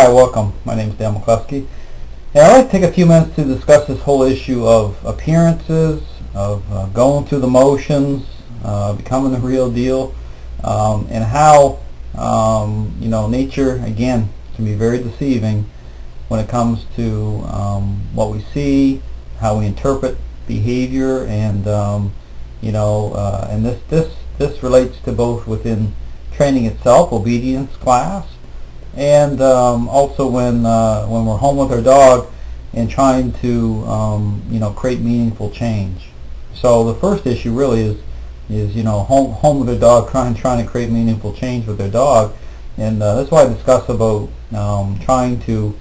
Hi, welcome. My name is Dan McCluskey. And I'd like to take a few minutes to discuss this whole issue of appearances, of going through the motions, becoming the real deal, and how nature, again, can be very deceiving when it comes to what we see, how we interpret behavior, and and this relates to both within training itself, obedience class, and also when we're home with our dog and trying to create meaningful change. So the first issue really is home with their dog, trying to create meaningful change with their dog, and that's why I discuss about trying to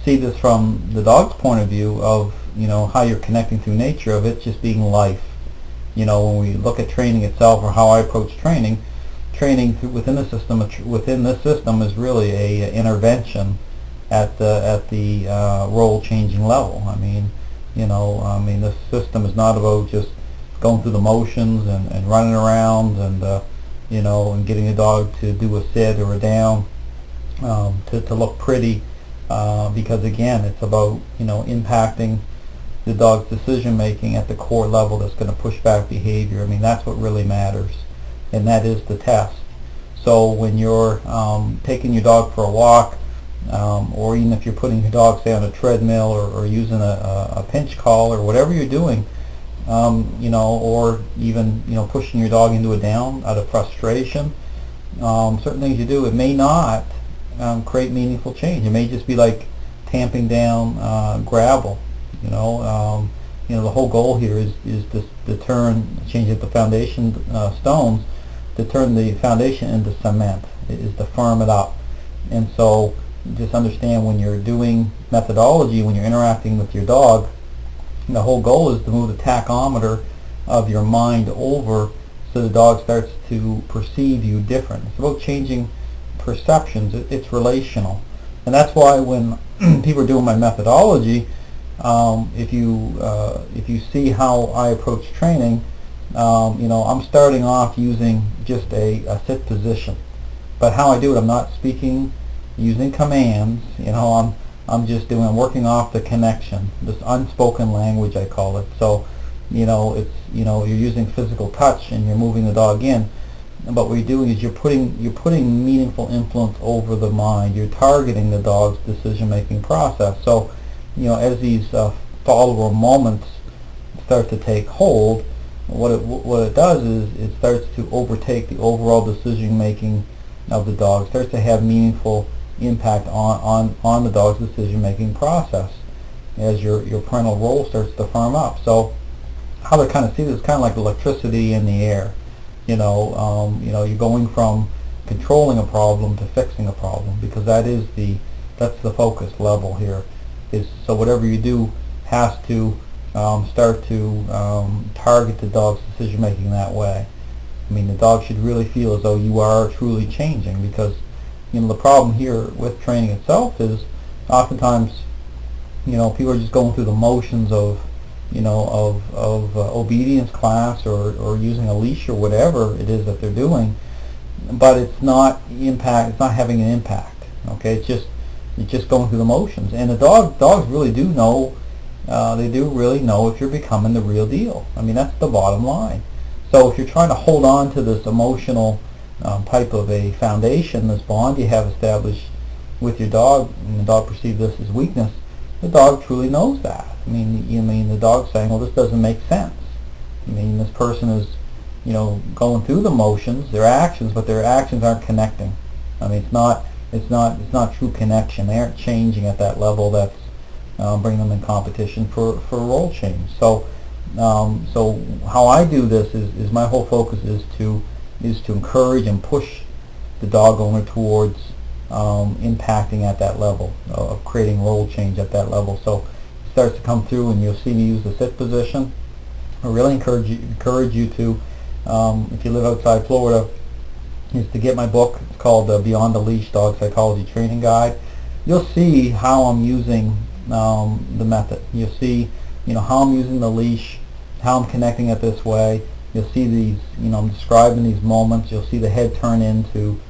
see this from the dog's point of view of how you're connecting through nature, of it just being life. When we look at training itself, or how I approach training within the system, this system is really a intervention at the role changing level. This system is not about just going through the motions and running around and and getting a dog to do a sit or a down to look pretty, because again, it's about impacting the dog's decision making at the core level that's going to push back behavior. That's what really matters, and that is the test. So when you're taking your dog for a walk, or even if you're putting your dog, say, on a treadmill, or using a pinch call, or whatever you're doing, or even pushing your dog into a down out of frustration, certain things you do, it may not create meaningful change. It may just be like tamping down gravel. The whole goal here is to change the foundation stones, to turn the foundation into cement, is to firm it up. And so just understand, when you're doing methodology, when you're interacting with your dog, the whole goal is to move the tachometer of your mind over so the dog starts to perceive you different. It's about changing perceptions. It's relational. And that's why when people are doing my methodology, if you see how I approach training, I'm starting off using just a sit position. But how I do it, I'm not speaking using commands. I'm working off the connection, this unspoken language, I call it. So you're using physical touch and you're moving the dog in, but what you're doing is you're putting meaningful influence over the mind. You're targeting the dog's decision making process. So as these follower moments start to take hold, what it does is it starts to overtake the overall decision making of the dog, starts to have meaningful impact on the dog's decision making process as your parental role starts to firm up. So how to kind of see this is kind of like electricity in the air. You're going from controlling a problem to fixing a problem, because that's the focus level here. So whatever you do has to start to target the dog's decision making that way. The dog should really feel as though you are truly changing, because the problem here with training itself is oftentimes people are just going through the motions of obedience class, or using a leash, or whatever it is that they're doing, but it's not having an impact. Okay, it's just going through the motions. And the dogs really do know, they do really know if you're becoming the real deal. That's the bottom line. So if you're trying to hold on to this emotional type of a foundation, this bond you have established with your dog, and the dog perceives this as weakness, the dog truly knows that. The dog's saying, well, this doesn't make sense. This person is going through the motions, their actions, but their actions aren't connecting. It's not true connection. They aren't changing at that level that's bringing them in competition for role change. So how I do this is my whole focus is to encourage and push the dog owner towards impacting at that level, of creating role change at that level. So it starts to come through, and you'll see me use the sit position. I really encourage you to, if you live outside Florida, is to get my book. It's called Beyond the Leash Dog Psychology Training Guide. You'll see how I'm using the method. You'll see how I'm using the leash, how I'm connecting it this way. You'll see these, I'm describing these moments. You'll see the head turn into,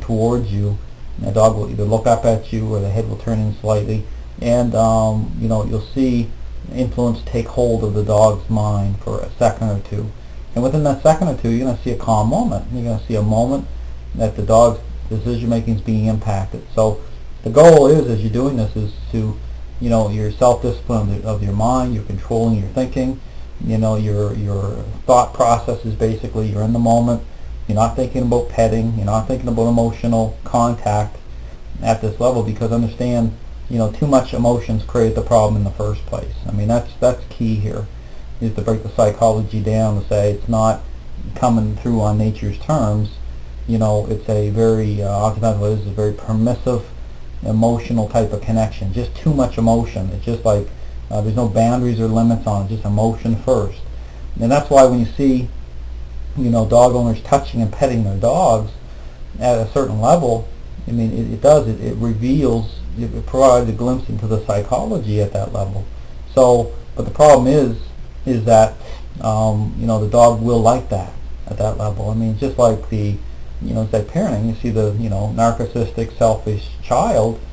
towards you, The dog will either look up at you or the head will turn in slightly, and you'll see influence take hold of the dog's mind for a second or two. And within that second or two, you're going to see a calm moment. You're going to see a moment that the dog's decision making is being impacted. So the goal is, as you're doing this, is to, your self-discipline of your mind. You're controlling your thinking. Your thought process is basically you're in the moment. You're not thinking about petting. You're not thinking about emotional contact at this level, because understand, too much emotions create the problem in the first place. I mean, that's key here, is to break the psychology down to say it's not coming through on nature's terms. It's a very, oftentimes it is a very permissive, emotional type of connection. Just too much emotion. It's just like there's no boundaries or limits on it, just emotion first. And that's why when you see, dog owners touching and petting their dogs at a certain level, I mean, it reveals, it provides a glimpse into the psychology at that level. So, but the problem is that, the dog will like that at that level. I mean, just like it's like parenting. You see the, narcissistic, selfish child,